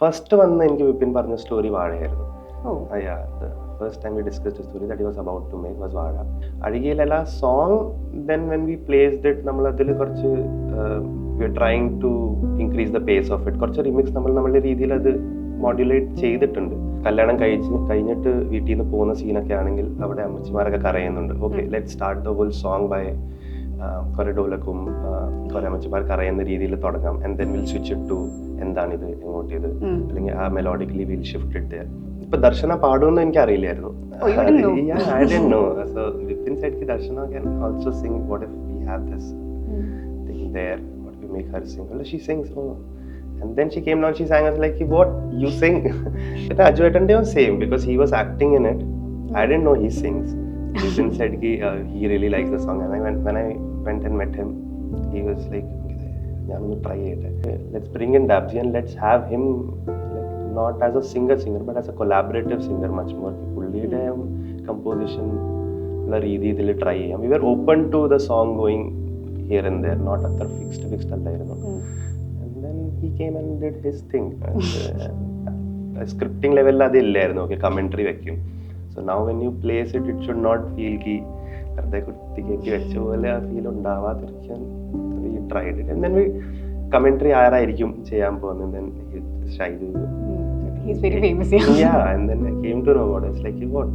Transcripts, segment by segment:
First one എനിക്ക് വിപിൻ പറഞ്ഞ story വാഴയായിരുന്നു. The first time we discussed a story that he was about to make was വാഴ. അഴകിയിലല്ല song, then when we placed it നമ്മൾ അതിൽ കുറച്ച് we are trying to increase the pace of it. കുറച്ച് remix നമ്മളുടെ രീതിയിൽ അത് modulate ചെയ്തിട്ടുണ്ട്. കല്യാണം കഴിഞ്ഞിട്ട് വീട്ടിൽ നിന്ന് പോകുന്ന സീനൊക്കെ ആണെങ്കിൽ അവിടെ അമ്മച്ചിമാരൊക്കെ കരയുന്നുണ്ട്. Okay, let start the whole song by കുറെ ഡോലക്കും കുറെ അമ്മച്ചിമാർക്ക് അറിയുന്ന രീതിയിൽ തുടങ്ങാം. And then will switch it to എന്താണിത്, എങ്ങോട്ടിത്, അല്ലെങ്കിൽ ആ melodically will shift it there. ഇപ്പൊ ദർശന പാടുമെന്ന് എനിക്ക് അറിയില്ലായിരുന്നു. I didn't know. So Vipin said ki Darshana can also sing. What if we have this thing there? What if we make her sing? Well, she sings. Oh. And then she came down, she sang. I was like, what? You sing? But Ajwatande was same because he was acting in it. I didn't know he sings. Vipin said ki he really likes the song. And when I went and met him, he was like, I'm going to try it. Let's bring in Dabji and let's have him not as a singer but as a collaborative singer much more. പുള്ളിയുടെ composition ഉള്ള രീതിയിൽ try ചെയ്യാം. We were open to the song going here and there, not അത്ര fixed അല്ലായിരുന്നു. And then he came and did his thing. Scripting ലെവലിൽ അതില്ലായിരുന്നു. Okay, commentary വെക്കും. So now when you place it, it should not feel ki വെറുതെ കുത്തിക്കേറ്റി വെച്ച പോലെ ആ feel ഉണ്ടാവാതിരിക്കാൻ we tried it. And then we commentary ആരായിരിക്കും ചെയ്യാൻ പോകുന്നത്. Then Shaidu. He's very famous. Yeah, and then I came to know about it. It's like, what?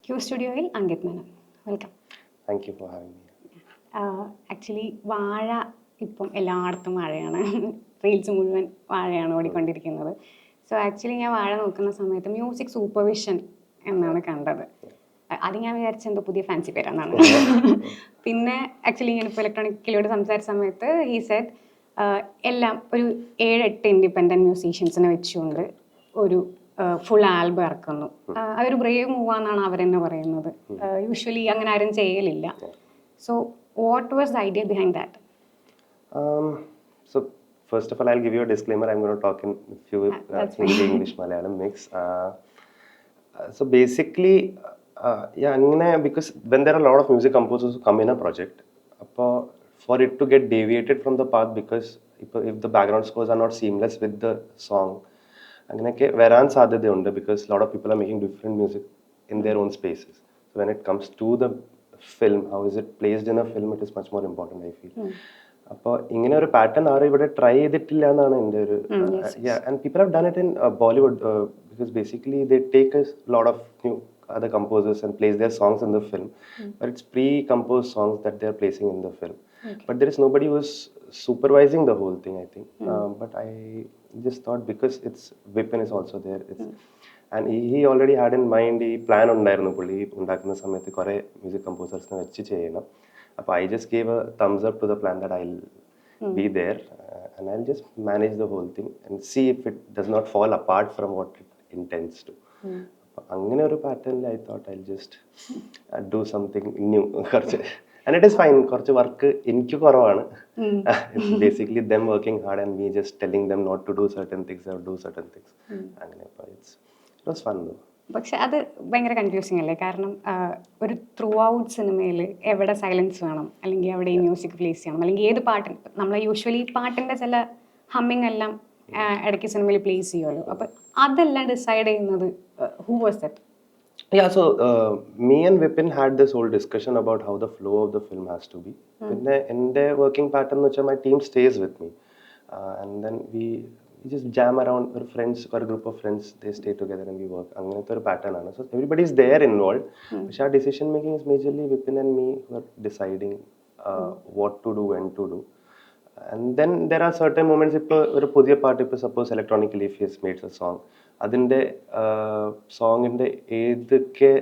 Q Studioയിൽ Ankit Menon. Welcome. Thank you for having me. Actually, വാഴ ഇപ്പം എല്ലായിടത്തും വാഴയാണ്. Reels മുഴുവൻ വാഴയാണ് ഓടിക്കൊണ്ടിരിക്കുന്നത്. So actually ഞാൻ വാഴ നോക്കുന്ന സമയത്ത് മ്യൂസിക് സൂപ്പർവിഷൻ എന്നാണ് കണ്ടത്. അത് ഞാൻ വിചാരിച്ച എന്തോ പുതിയ ഫാൻസി പേരാണെന്നാണ്. പിന്നെ ആക്ച്വലി ഞാനിപ്പോൾ ഇലക്ട്രോണിക് കിലോട് സംസാരിച്ച സമയത്ത് ഹി സെഡ് എല്ലാം ഒരു 7-8 ഇൻഡിപെൻഡൻറ്റ് മ്യൂസീഷ്യൻസിനെ വെച്ചുകൊണ്ട് ഒരു ഫുൾ ആൽബം ഇറക്കുന്നു. അതൊരു ബ്രേവ് മൂവാന്നാണ് അവരെന്നെ പറയുന്നത്. യൂഷ്വലി അങ്ങനെ ആരും ചെയ്യലില്ല. So what was the idea behind that? So first of all, I'll give you a disclaimer. I'm going to talk in a few Hindi, English, Malayalam mix. So basically, because when there are a lot of music composers who come in a project, for it to get deviated from the path, because if the background scores are not seamless with the song, അങ്ങനെയൊക്കെ വരാൻ സാധ്യതയുണ്ട്. because a lot of people are making different music in their own spaces. So when it comes to the film, how is it placed in a film, it is much more important, I feel. അപ്പോൾ ഇങ്ങനെ ഒരു pattern ആരും ഇവിടെ try ചെയ്തിട്ടില്ല എന്നാണ് എൻ്റെ ഒരു and people have done it in Bollywood because basically they take a lot of new other composers and place their songs in the film, but it's pre-composed songs that they're placing in the film. But there is nobody who's supervising the whole thing, I think. But I just thought, because it's Vipin is also there, and he already had in mind, ഈ plan ഉണ്ടായിരുന്നു പുള്ളി ഉണ്ടാക്കുന്ന സമയത്ത് കുറേ music കമ്പോസേഴ്സിനെ വെച്ച് ചെയ്യണം. അപ്പോൾ I just gave a thumbs up to the plan that I'll be there and I'll just manage the whole thing and see if it does not fall apart from what it intends to. അങ്ങനെ ഒരു പാറ്റേണിൽ I thought I'll just do something new. കുറച്ച് and it is fine. കുറച്ച് work എനിക്ക് കുറവാണ്. It's basically them working hard and me just telling them not to do certain things or do certain things. അങ്ങനെ അപ്പോൾ it was fun though. പക്ഷെ അത് ഭയങ്കര confusing അല്ലേ? കാരണം ഒരു ത്രൂ ഔട്ട് സിനിമയിൽ എവിടെ സൈലൻസ് വേണം, അല്ലെങ്കിൽ എവിടെ ഈ മ്യൂസിക് പ്ലേസ് ചെയ്യണം, അല്ലെങ്കിൽ ഏത് പാട്ടിന് നമ്മൾ യൂഷ്വലി പാട്ടിൻ്റെ ചില ഹമ്മിങ് എല്ലാം ഇടയ്ക്ക് സിനിമയിൽ പ്ലേസ് ചെയ്യുമല്ലോ. അപ്പം അതെല്ലാം ഡിസൈഡ് ചെയ്യുന്നത് who was that? Yeah, so me and Vipin had this whole discussion about how the flow of the film has to be. പിന്നെ എൻ്റെ വർക്കിംഗ് പാറ്റേൺ എന്ന് വെച്ചാൽ my team stays with me and then we just jam around. Our friends, or a group of friends, they stay together and we work. അങ്ങനത്തെ ഒരു pattern ആണ്. So everybody is there involved. പക്ഷെ ആ decision making is majorly Vipin and me who are deciding what to do, when to do. And then there are certain moments. ഇപ്പോൾ ഒരു പുതിയ പാട്ട്, ഇപ്പോൾ suppose electronically if he has made a song, അതിൻ്റെ സോങ്ങിൻ്റെ ഏതൊക്കെ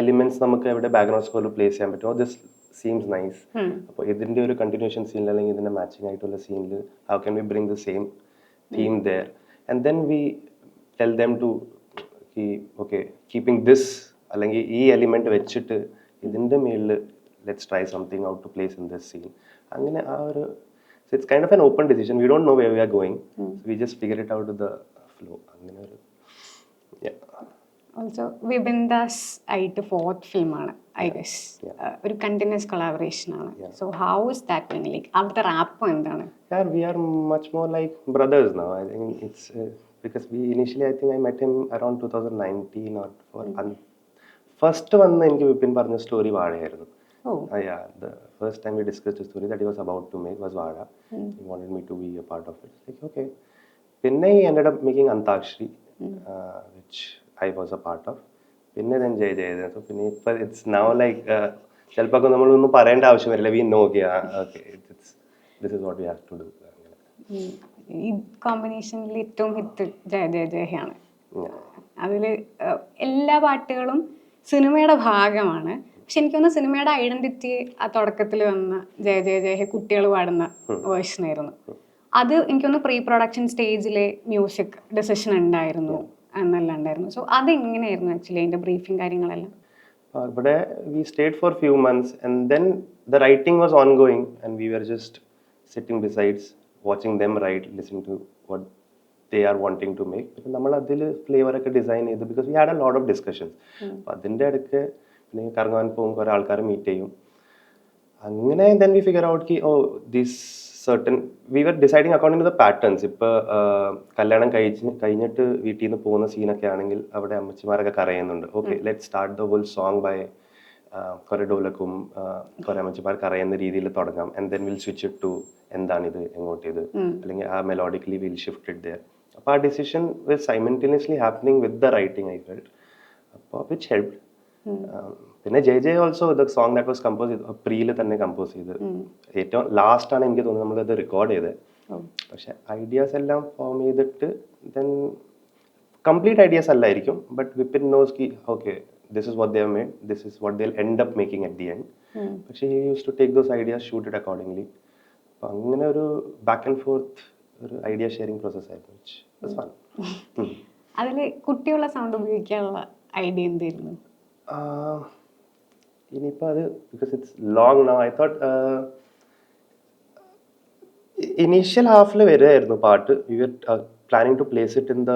elements നമുക്ക് എവിടെ background സ്കോറിൽ place ചെയ്യാൻ പറ്റുമോ, ദിസ് സീംസ് നൈസ്. അപ്പോൾ ഇതിൻ്റെ ഒരു കണ്ടിന്യൂഷൻ സീനിൽ അല്ലെങ്കിൽ ഇതിൻ്റെ മാച്ചിങ് ആയിട്ടുള്ള സീനിൽ how can we bring the same theme there, and then we tell them to okay, keeping this അല്ലെങ്കിൽ ഈ എലിമെന്റ് വെച്ചിട്ട് ഇതിൻ്റെ മേളിൽ let's try something out to place in this scene. അങ്ങനെ ആ ഒരു so it's kind of an open decision. We don't know where we are going. So we just figure it out with the flow. അങ്ങനെ ഒരു also Vipin Das ആയിട്ട് fourth ഫിലിമാണ് I guess. ഒരു continuous collaboration ആണ്. So how is that being like അവിടുത്തെ rap എന്താണ്? Yeah, we are much more like brothers now. I think it's because we initially, I think I met him around 2019 or first വന്ന് എനിക്ക് വിപിൻ പറഞ്ഞ story വാഴയായിരുന്നു. Yeah, the first time we discussed a story that he was about to make was Vaazha. He wanted me to be a part of it. Like, okay. Pinne he ended up making Antakshri, which I was a part of. Pinne then Jaya Jaya Jaya. So pinne it's now like ചിലപ്പോൾ നമ്മളൊന്നും പറയേണ്ട ആവശ്യം വരില്ല. We know, okay, this is what we have to do. ഈ കോമ്പിനേഷനിൽ ഏറ്റവും hit Jaya Jaya ജയയാണ്. അതിൽ എല്ലാ പാട്ടുകളും സിനിമയുടെ ഭാഗമാണ്. പക്ഷെ എനിക്കൊന്ന് സിനിമയുടെ ഐഡന്റിറ്റി ആ തുടക്കത്തിൽ വന്ന ജയ ജയ ജയ കുട്ടികൾ പാടുന്ന വേർഷനായിരുന്നു. അത് എനിക്കൊന്ന് പ്രീ പ്രൊഡക്ഷൻ സ്റ്റേജിലെ മ്യൂസിക് ഡെസിഷൻ ഉണ്ടായിരുന്നു എന്നെല്ലാം ഉണ്ടായിരുന്നു. സോ അതെങ്ങനെയായിരുന്നു ആക്ച്വലി അതിന്റെ ബ്രീഫിംഗ് കാര്യങ്ങളെല്ലാം? But we stayed for a few months and then the writing was ongoing and we were just sitting besides watching them write, listening to what they are wanting to make. But നമ്മൾ അതിൽ flavour ഒക്കെ design ചെയ്ത് because we had a lot of discussions. അപ്പോൾ അതിൻ്റെ ഇടയ്ക്ക് പിന്നെ കറങ്ങാൻ പോകും, കുറേ ആൾക്കാരെ മീറ്റ് ചെയ്യും. അങ്ങനെ then we figure out ki oh this certain we were deciding according to the patterns. ഇപ്പോൾ കല്യാണം കഴിഞ്ഞിട്ട് വീട്ടിൽ നിന്ന് പോകുന്ന സീനൊക്കെ ആണെങ്കിൽ അവിടെ അമ്മച്ചിമാരൊക്കെ കരയുന്നുണ്ട്. Okay, let start the whole song by കുറേ ഡോലക്കും കുറേ അമ്മച്ചിമാർ കരയുന്ന രീതിയിൽ തുടങ്ങാം. And then will switch it to എന്താണിത്, എങ്ങോട്ടിത്, അല്ലെങ്കിൽ ആ melodically will shift it there. അപ്പോൾ ആ decision will simultaneously happening with the writing I felt. അപ്പോൾ വിച്ച് ഹെൽപ്ഡ്. പിന്നെ Jaya Jaya also the song that was compose ചെയ്ത് പ്രീയിൽ തന്നെ കമ്പോസ് ചെയ്ത് ഏറ്റവും ലാസ്റ്റാണ് എനിക്ക് തോന്നുന്നത് നമ്മളത് റെക്കോർഡ് ചെയ്തത്. പക്ഷെ ഐഡിയാസ് എല്ലാം ഫോം ചെയ്തിട്ട് ദെൻ കംപ്ലീറ്റ് ഐഡിയാസ് അല്ലായിരിക്കും, ബട്ട് വിപിൻ നോസ് കി okay this is what they have made, this is what they will end up making at the end. പക്ഷേ he use to take those ideas, shoot it accordingly. അപ്പം അങ്ങനെ ഒരു back and forth ഒരു idea sharing process ആയിരുന്നു, which was fun. അതിൽ കുട്ടിയുള്ള sound ഉപയോഗിക്കാനുള്ള idea എന്തായിരുന്നു? ഇനിയിപ്പോൾ അത് because it's long now. I thought initial ഹാഫിൽ വരുമായിരുന്നു പാട്ട്. We were planning to place it in the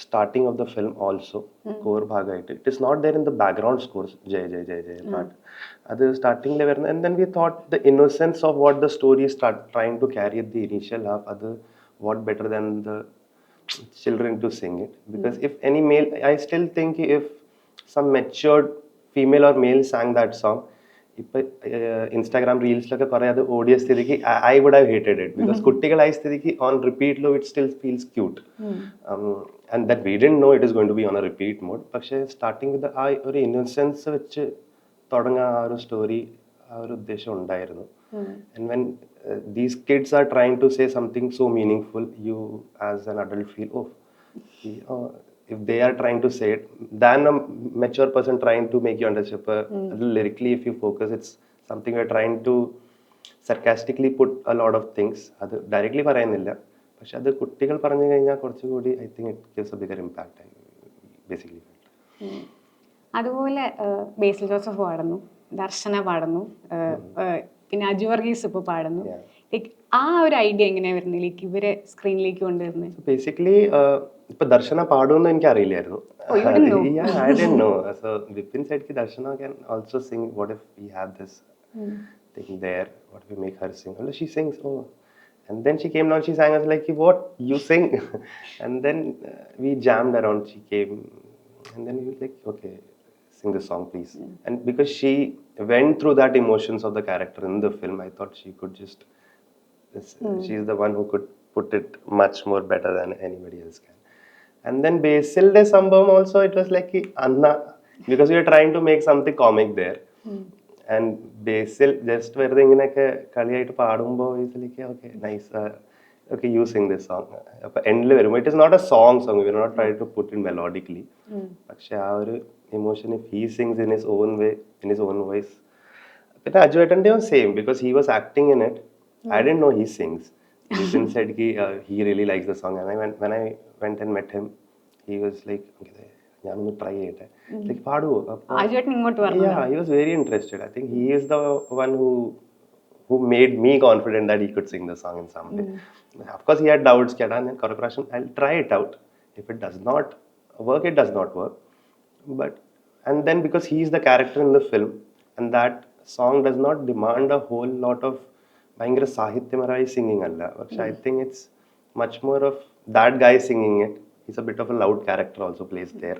starting of the film also, core ഭാഗമായിട്ട്. It is not there in the background scores Jaya Jaya Jaya Jaya പാട്ട്. അത് സ്റ്റാർട്ടിങ്ങിൽ വരുന്നത്. And then we thought the innocence of what the story start trying to carry at the initial half, അത് what better than the children to sing it. Because if any male, I still think if some matured female or male sang that song, ഇപ്പോൾ Instagram റീൽസിലൊക്കെ കുറേ അത് ഓടിയ സ്ഥിതിക്ക് I would have hated it. Because കുട്ടികളായ സ്ഥിതിക്ക് on റിപ്പീറ്റിലോ it still feels cute. And that we didn't know it is going to be on a repeat mode. പക്ഷേ സ്റ്റാർട്ടിങ് വിത്ത് ആ ഒരു ഇന്നോസെൻസ് വെച്ച് തുടങ്ങുക ആ ഒരു സ്റ്റോറി, ആ ഒരു ഉദ്ദേശം ഉണ്ടായിരുന്നു. And when these kids are trying to say something so meaningful, you as an adult feel, if they are trying to say it, than a mature person trying to make you understand. Lyrically, if you focus, it's something we're trying to sarcastically put a lot of things. അത് directly പറയുന്നില്ല, പക്ഷെ അത് കുട്ടികൾ പറഞ്ഞു കഴിഞ്ഞാൽ കുറച്ചുകൂടി I think it gives A bigger impact basically. അതുപോലെ ബേസിൽ Joseph പാടുന്നു, ദർശന പാടുന്നു, പിന്നെ അജു വർഗീസ് ഇപ്പോൾ പാടുന്നു. ആ ഒരു ഐഡിയ എങ്ങനെയാ വരുന്നത്, ലൈക്ക് ഇവരെ സ്ക്രീനിലേക്ക് കൊണ്ടുവരുന്നത്? ബേസിക്കലി ഇപ്പൊ ദർശന പാടുമെന്ന് എനിക്ക് അറിയില്ലായിരുന്നു. I didn't know. So Vipin said ki Darshana can also sing. What if we have this thing there? What if we make her sing? Well, she sings. Oh, and then she came down. She sang us like, "What you sing?" And then we jammed around. She came, and then we were like, "Okay, sing the song, please." And because she went through that emotions of the character in the film, I thought she could just. She's the one who could put it much more better than anybody else can. And then Basil de Sambhavam also, it was like Anna, because we were trying to make something comic there. And Basil just വെറുതെ ഇങ്ങനെയൊക്കെ കളിയായിട്ട് പാടുമ്പോൾ is like, okay, nice, okay, you sing this song. അപ്പോൾ എൻഡിൽ വരുമ്പോൾ it is not a song, we are not trying to put it melodically. പക്ഷെ ആ ഒരു emotion, if he sings in his own way, in his own voice. പിന്നെ അജുവേട്ടൻ്റെ same, because he was acting in it. I didn't know he sings. Vipin said he really likes the song, and when I went and met him, he was like, ഞാനൊന്ന് try ചെയ്യട്ടെ, like പാടുവോ? Yeah, he was very interested. I think he is the one who made me confident that he could sing the song in some way. Of course he had doubts, I'll try it out. If it does not work, it does not work. But and then because he is the character in the film, and that song does not demand a whole lot of ഭയങ്കര സാഹിത്യപരമായി singing അല്ല, പക്ഷെ I think it's much more of that guy singing it. He's a bit of a loud character also plays there.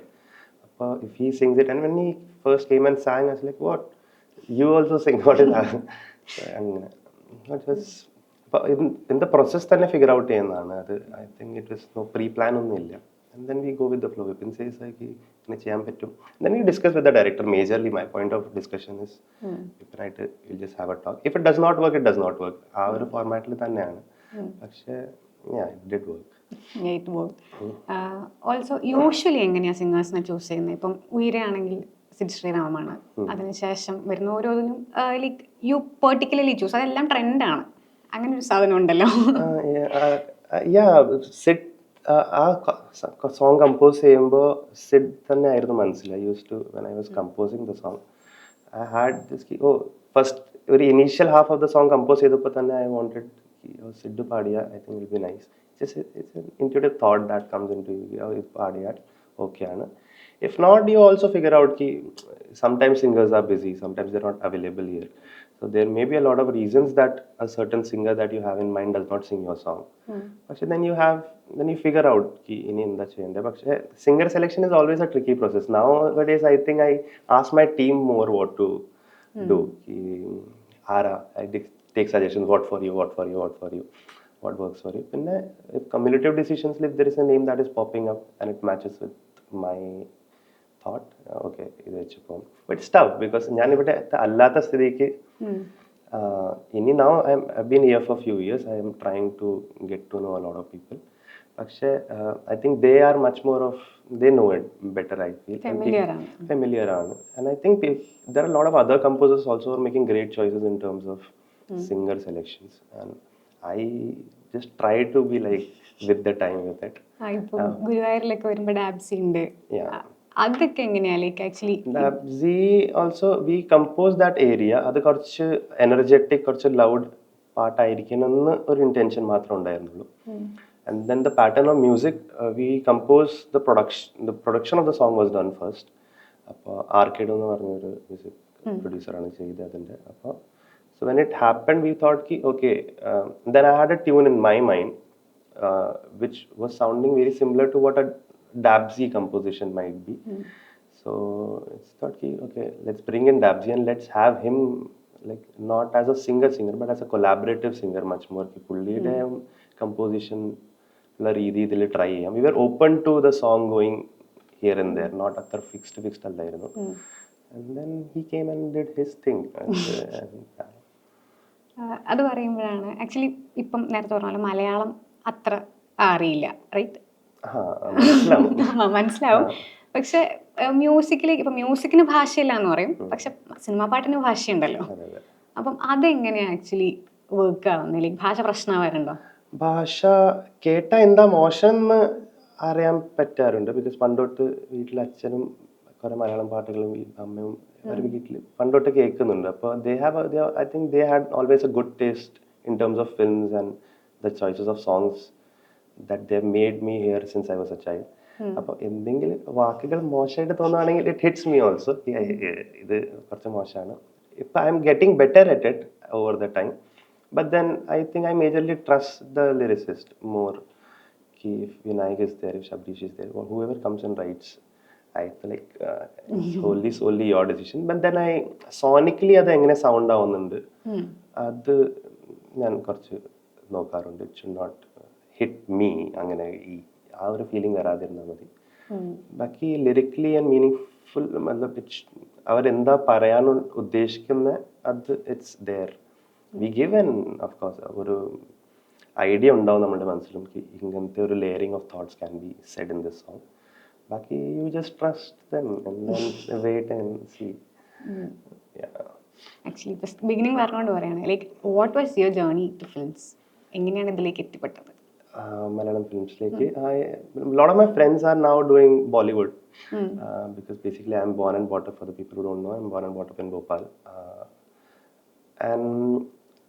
If he sings it, and when he first came and sang, I was like, what? You also sing? What is that? It was in the process തന്നെ figure out ചെയ്യുന്നതാണ് അത്. I think it was no pre-plan ഒന്നുമില്ല. And then we go with the flow. Vipin says like ഇങ്ങനെ ചെയ്യാൻ പറ്റും. Then we discuss with the director. Majorly my point of discussion is Vipinaയിട്ട് we'll just have a talk. If it does not work, it does not work. ആ ഒരു ഫോർമാറ്റിൽ തന്നെയാണ്. പക്ഷേ yeah, it did work. Also usually എങ്ങനെയാണ് സിംഗേഴ്സിനെ choose ചെയ്യുന്നത്? ഇപ്പം ഉയരെയാണെങ്കിൽ സിദ് ശ്രീറാമാണ്, അതിനുശേഷം വരുന്ന ഓരോന്നിനും ലൈക്ക് യു പെർട്ടിക്കുലർലി ചൂസ്, അതെല്ലാം ട്രെൻഡാണ്, അങ്ങനെ ഒരു സാധനം ഉണ്ടല്ലോ. സിഡ് ആ സോങ് കമ്പോസ് ചെയ്യുമ്പോൾ സിഡ് തന്നെ ആയിരുന്നു മനസ്സിൽ. I use to when I was composing the song I had this first ഒരു initial half of the song compose ചെയ്തപ്പോൾ തന്നെ ഐ വാണ്ടഡ് സിഡ് പാടിയ I think will be nice. It's an intuitive thought that comes into you. If paadiyat okay aanu. If not, you also figure out ki sometimes singers are busy, sometimes they're not available here. So there may be a lot of reasons that a certain singer that you have in mind does not sing your song. But then you figure out ki ini inda cheyande. But singer selection is always a tricky process. Nowadays I think I ask my team more what to do. Ki I take suggestions, what for you. What works for you. And if cumulative decisions, if there is a name that is popping up and it matches with my thought, okay, but it's tough because now I've been here for a few years. I am trying to get to know a lot of people. I think they are much more of, they know it better, I feel. Familiar. And I think there are a lot of other composers also who are making great choices in terms of singer selections. And I just try to be like with the time with it. ഇപ്പോൾ ഗുരുവായൂരിലൊക്കെ വരുമ്പോൾ ഡാബ്സി ഉണ്ട്, അതൊക്കെ എങ്ങനെയാ like actually? Dabzee also we compose that area. അത് കുറച്ച് energetic, കുറച്ച് loud പാട്ടായിരിക്കണമെന്ന് ഒരു intention മാത്രമേ ഉണ്ടായിരുന്നുള്ളൂ. And then the pattern of music, we compose the production of the song was done first. അപ്പോൾ ആർക്കേഡ് എന്ന് പറഞ്ഞൊരു മ്യൂസിക് പ്രൊഡ്യൂസറാണ് ചെയ്തത് അതിൻ്റെ. അപ്പോൾ so when it happened, we thought ki okay, then I had a tune in my mind which was sounding very similar to what a Dabsy composition might be. So it's thought ki okay, let's bring in Dabsy and let's have him like not as a singer but as a collaborative singer much more. Ki pullide composition la reedi idile try cheyam. We were open to the song going here and there, not athar fixed allayirunnu. And then he came and did his thing. അത് പറയുമ്പോഴാണ് actually ഇപ്പം നേരത്തെ പറഞ്ഞാലും മലയാളം അത്ര അറിയില്ല, right? മനസ്സിലാവും. പക്ഷെ മ്യൂസിക്കിലേക്ക് ഇപ്പം മ്യൂസിക്കിന് ഭാഷയില്ല എന്ന് പറയും, പക്ഷെ സിനിമാ പാട്ടിന് ഭാഷയുണ്ടല്ലോ. അപ്പം അതെങ്ങനെയാ ആക്ച്വലി വർക്ക് ആവുന്നില്ല? ഭാഷ പ്രശ്നമാവാറുണ്ടോ? ഭാഷ കേട്ട എന്താ മോശം എന്ന് അറിയാൻ പറ്റാറുണ്ട്. ബിക്കോസ് പണ്ടോട്ട് വീട്ടിൽ അച്ഛനും കുറെ മലയാളം പാട്ടുകളും അമ്മയും ഒരു വീട്ടിൽ പണ്ടോട്ട് കേൾക്കുന്നുണ്ട്. അപ്പോൾ I think they had always a good taste in terms of films and the choices of songs that they made me hear since I was a child. അപ്പോൾ എന്തെങ്കിലും വാക്കുകൾ മോശമായിട്ട് തോന്നുകയാണെങ്കിൽ it hits me also. ഇത് കുറച്ച് മോശമാണ്. ഇപ്പം I am getting better at it over the time. But then I think I majorly trust the lyricist more. If Vinayak is there, if Shabdish is there, or whoever comes and writes, I feel like it's solely your decision. But then sonically അത് എങ്ങനെ sound ആവുന്നുണ്ട് അത് ഞാൻ കുറച്ച് നോക്കാറുണ്ട്. It should not hit me, അങ്ങനെ ഈ ആ ഒരു ഫീലിംഗ് വരാതിരുന്നാൽ മതി. ബാക്കി ലിറിക്കലി ആൻഡ് മീനിങ് ഫുൾ അവരെന്താ പറയാൻ ഉദ്ദേശിക്കുന്ന അത് it's there. We give an of course ഒരു ഐഡിയ ഉണ്ടാവും നമ്മുടെ മനസ്സിലും ഇങ്ങനത്തെ ഒരു layering of thoughts can be said in this song. Baki, you just trust them and then wait and see. Actually, just beginning varnondu parayana, like what was your journey to films? Enganeyana idilekku ettipettadu? Malayalam films like a lot of my friends are now doing Bollywood because basically I am born and brought up, for the people who don't know, I am born and brought up in Bhopal. And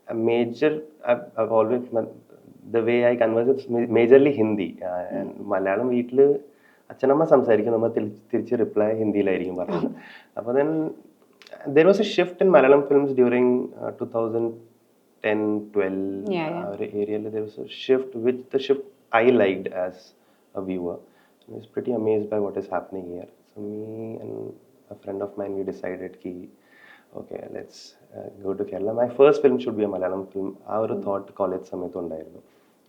a major, I've always, the way I converse, it's majorly Hindi and Malayalam. വീട്ടിൽ അച്ഛനമ്മ സംസാരിക്കും, നമ്മൾ തിരിച്ച് reply ഹിന്ദിയിലായിരിക്കും പറയുന്നത്. അപ്പോൾ then there was a shift in Malayalam films during 2010-12 ആ ഒരു ഏരിയയിൽ there was a shift, which the shift I liked as a viewer. I was pretty amazed by what is happening here. So me and a friend of mine, we decided ki okay, let's go to Kerala. My first film should be a Malayalam film. ആ ഒരു thought college സമയത്ത് ഉണ്ടായിരുന്നു.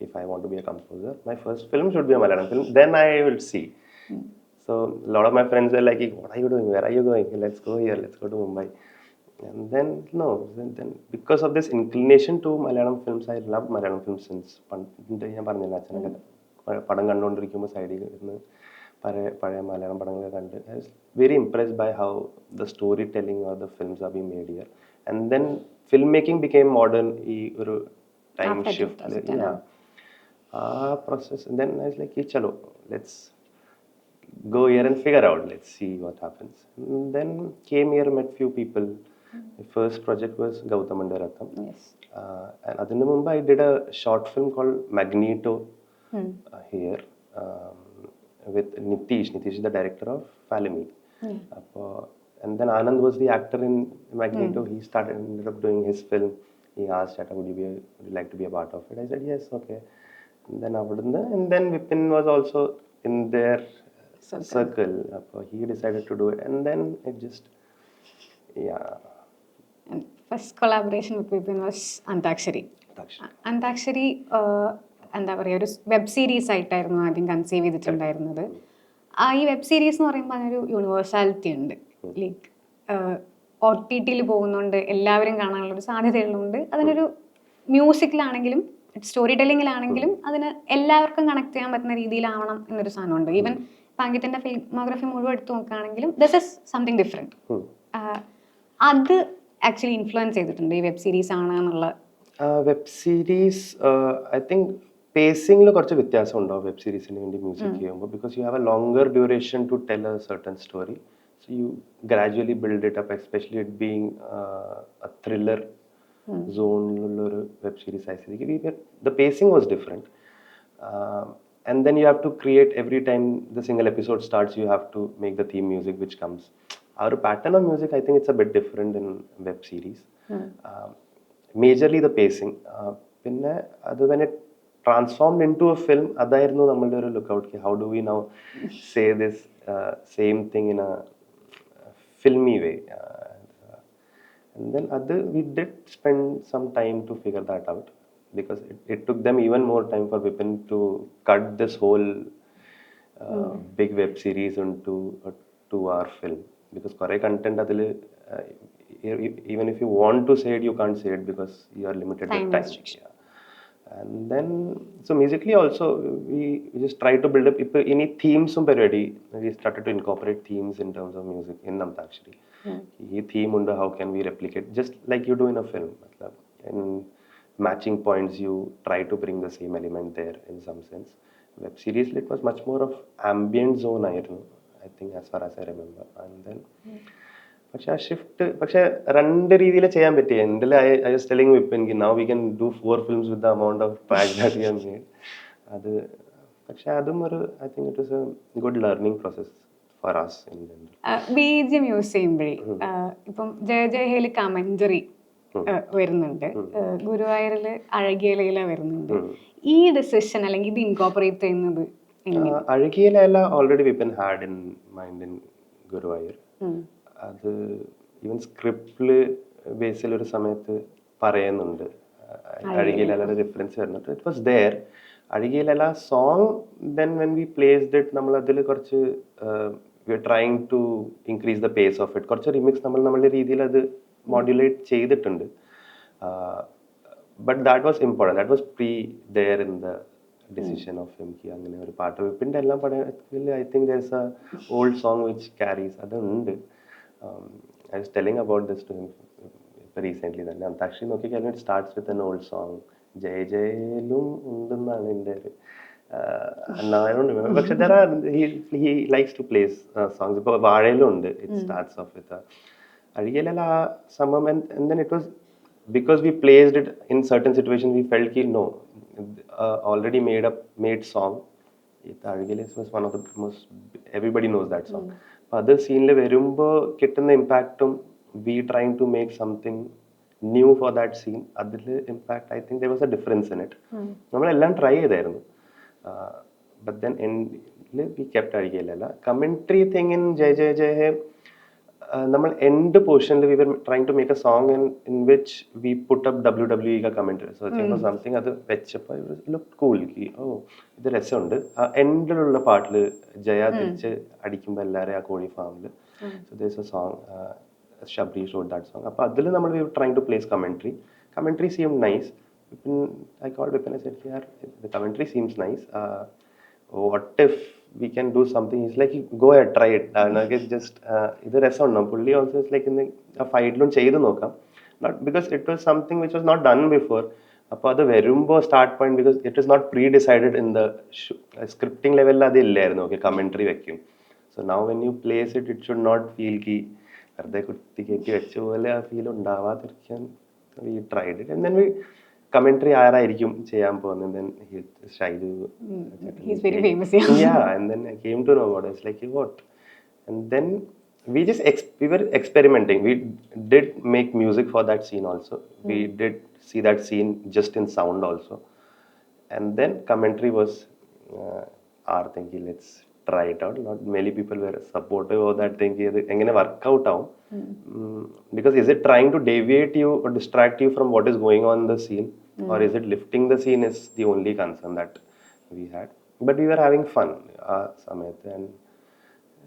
If I want to be a composer, my first film should be a Malayalam film. Then I will see. So a lot of my friends were like, what are you doing? Where are you going? Let's go here. Let's go to Mumbai. And then then because of this inclination to Malayalam films, I loved Malayalam films since ഞാൻ പറഞ്ഞില്ല, അച്ഛനൊക്കെ പടം കണ്ടുകൊണ്ടിരിക്കുമ്പോൾ സൈഡിൽ ഇരുന്ന് പഴയ മലയാളം പടങ്ങളൊക്കെ കണ്ട് I was very impressed by how the storytelling or the films are being made here. And then filmmaking became modern, ഈ ഒരു time shift. Yeah. Process. And then I was like, chalo, let's go here and figure out, let's see what happens. And then came here, met few people. My first project was Gouthamante Radham. Yes. And adinu mumba I did a short film called Magneto here with Nitish. Nitish is the director of Falemi. And then Anand was the actor in Magneto. He ended up doing his film. He asked, would you like to be a part of it? I said yes, okay. And then Vipin was also in their circle. He decided to do it, and then it just, yeah. And first collaboration with Vipin was Antakshari. Antakshari എന്താ പറയുക, ഒരു web series ആയിട്ടായിരുന്നു ആദ്യം conceive ചെയ്തിട്ടുണ്ടായിരുന്നത്. ഈ web series എന്ന് പറയുമ്പോൾ അതിനൊരു യൂണിവേഴ്സാലിറ്റി ഉണ്ട്. ലൈക്ക് OTT പോകുന്നുണ്ട്, എല്ലാവരും കാണാനുള്ളൊരു സാധ്യതയുള്ളതുകൊണ്ട് അതിനൊരു മ്യൂസിക്കിലാണെങ്കിലും സ്റ്റോറി ടെല്ലിങ്ങിലാണെങ്കിലും അതിന് എല്ലാവർക്കും കണക്ട് ചെയ്യാൻ പറ്റുന്ന രീതിയിലാവണം എന്നൊരു സാധനമുണ്ട്. ഈവൻ അങ്കിത്തിന്റെ ഫിലിമോഗ്രഫി മുഴുവൻ എടുത്തു നോക്കുകയാണെങ്കിലും ദിസ് ഇസ് സംതിങ് ഡിഫറെന്റ്. അത് ആക്ച്വലി ഇൻഫ്ലുവൻസ് ചെയ്തിട്ടുണ്ട് ഈ വെബ് സീരീസ് ആണ് എന്നുള്ള. വെബ് സീരീസ് ഐ തിങ്ക് പേസിംഗിൽ കുറച്ച് വ്യത്യാസം ഉണ്ടാവും വെബ് സീരീസിന് വേണ്ടി മ്യൂസിക് ചെയ്യുമ്പോൾ. Because you have a longer duration to tell a certain story. So you gradually build it up, especially it being a thriller സോണിലുള്ള ഒരു വെബ് സീരീസ് ആയ സ്ഥിതിക്ക് the pacing was different. And then you have to create, every time the single episode starts, you have to make the theme music which comes. Our pattern of music, I think it's a bit different in web series. Majorly the pacing. Pinne adu when it transformed into a film, adayirunnu nammude oru lookout ki how do we now say this same thing in a filmy way. And then we did spend some time to figure that out, because it took them even more time for Vipin to cut this whole big web series into a 2-hour film, because kore content adile even if you want to say it, you can't say it because you are limited with time. Yeah. And then so musically also we just try to build up any themes already. We started to incorporate themes in terms of music in Antakshari. ഈ theme ഉണ്ട്, how can we replicate, just like you do in a film. In matching points you try to bring the same element there in some sense. Web series it was much more of ambient zone ആയിരുന്നു, I think, as far as I remember. And then പക്ഷെ ആ shift രണ്ട് രീതിയിൽ ചെയ്യാൻ പറ്റി. എൻ്റെ I was telling Vipin now we can do 4 films with the amount of pack that we have made. അത് പക്ഷെ അതും ഒരു I think it was a good learning process for us in general. BGM use ചെയ്യുമ്പോഴേ ഇപ്പം Jaya ജയഹേയിൽ commentary വരുന്നുണ്ട്, ഗുരുവായൂരില് അഴകിയലയില വരുന്നുണ്ട്. ഈ decision അല്ലെങ്കിൽ ഇത് ഇൻകോർപ്പറേറ്റ് ചെയ്യുന്നത് Azhakiyala already Vipin had in mind in Guruvayur. അത് ഈവൻ സ്ക്രിപ്റ്റില് ബേസിൽ ഒരു സമയത്ത് പറയുന്നുണ്ട് അഴകിയലയുടെ റിഫറൻസ് വരുന്നുണ്ട്. It was there. Azhakiyala song then when we placed it നമ്മൾ അതിൽ കുറച്ച് we are trying to increase the pace of it. കുറച്ച് റിമിക്സ് നമ്മളുടെ രീതിയിൽ അത് മോഡുലേറ്റ് ചെയ്തിട്ടുണ്ട്. But that was important, that was pre there in the decision of എനിക്ക് അങ്ങനെ ഒരു പാട്ട്. വിപ്പിൻ്റെ എല്ലാം പടത്തിൽ I think there is a old song which carries, അതുണ്ട്. I was telling about this to him ഇപ്പോൾ റീസെൻ്റ്ലി തന്നെ. അന്താക്ഷരി നോക്കിക്കഴിഞ്ഞാൽ it starts with an old song. Jaya ജയയിലും ഉണ്ടെന്നാണ് എൻ്റെ ഒരു no, I don't remember. But there are he likes to play songs. But Vaazha undu. It starts off with a Ariyalala samam, and then it was because we placed it in certain situations. We felt that no, already made song was one of the most, everybody knows that song. അപ്പോൾ അത് സീനിൽ വരുമ്പോൾ കിട്ടുന്ന ഇമ്പാക്റ്റും we trying to make something new for that scene, അതിൽ impact I think there was a difference in it. നമ്മളെല്ലാം try ചെയ്തായിരുന്നു. But then എൻഡിൽ വി കെപ്റ്റ് അടിക്കില്ല. Commentary thing in Jaya Jaya Jaya Hey, നമ്മൾ എൻഡ് പോർഷനിൽ we were trying to make a song in which we put up WWE commentary something. അത് വെച്ചപ്പോൾ look cool, ഇത് രസമുണ്ട്. ആ എൻഡിലുള്ള പാട്ടിൽ ജയ തിരിച്ച് അടിക്കുമ്പോൾ എല്ലാവരും ആ കോഴി ഫാമിൽ, so there's A song Shabri wrote that song. അപ്പോൾ അതിൽ നമ്മൾ we were trying to place commentary seemed nice. I called Vipin, I said, yeah, the commentary seems nice. What if we can do something? He's like, go ahead, try it. Just ഇത് രസമുണ്ടോ പുള്ളി also is like ഇന്ന് ആ ഫൈറ്റിലും ചെയ്ത് നോക്കാം. Not because it was something which was not done before. അപ്പോൾ അത് വരുമ്പോൾ start point, because it is not pre decided in the scripting ലെവലിൽ അത് ഇല്ലായിരുന്നു. ഓക്കെ, കമൻട്രി വെക്കും. So now when you place it, it should not feel കി വെറുതെ കുത്തിക്കേക്ക് വെച്ച പോലെ ആ ഫീൽ ഉണ്ടാവാതിരിക്കാൻ we tried it. And then we commentary ആരായിരിക്കും ചെയ്യാൻ പോകുന്നത്, then Shaiju, and then I came to know about it. It's like, what? And then we were experimenting. We did make music for that scene also. We did see that scene just in sound also. And then commentary was our thinking, let's try it out. Not many people were supportive of that thing. Engane work out out. Because is it trying to deviate you or distract you from what is going on in the scene, or is it lifting the scene is the only concern that we had. But we were having fun samayathe, and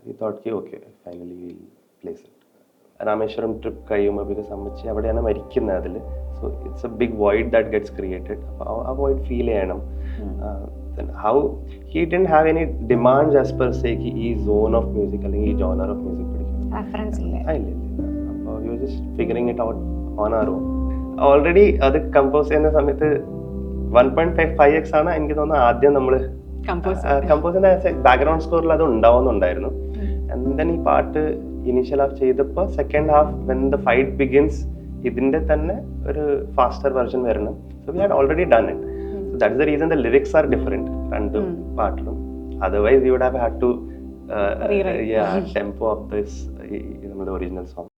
we thought, okay, finally we'll place it. Rameshwaram trip കഴിയുമ്പോൾ, because അമ്മച്ചി അവിടെയാണ് മരിക്കുന്നത് അതിൽ, so it's a big void that gets created. ആ void feel ചെയ്യണം. Then how he didn't have any demands as per se ki ee zone of music അല്ലെങ്കിൽ ഈ genre of music പഠിക്കണം, reference ഇല്ല. അപ്പോൾ we were just figuring it out on our own. Already അത് compose ചെയ്യുന്ന സമയത്ത് 1.5x ആണ് എനിക്ക് തോന്നുന്നത് ആദ്യം നമ്മൾ കമ്പോസിന്റെ ബാക്ക്ഗ്രൗണ്ട് സ്കോറിൽ അത് ഉണ്ടാവുന്നുണ്ടായിരുന്നു. ആൻഡ് ദെൻ ഈ പാട്ട് ഇനീഷ്യൽ ഹാഫ് ചെയ്തപ്പോൾ second half when the fight begins ഇതിന്റെ തന്നെ ഒരു ഫാസ്റ്റർ വെർഷൻ വരണം. So we had already done it. So that is the reason the lyrics are different രണ്ട് പാട്ടിലും. Otherwise we would have had to tempo up this നമ്മുടെ original song.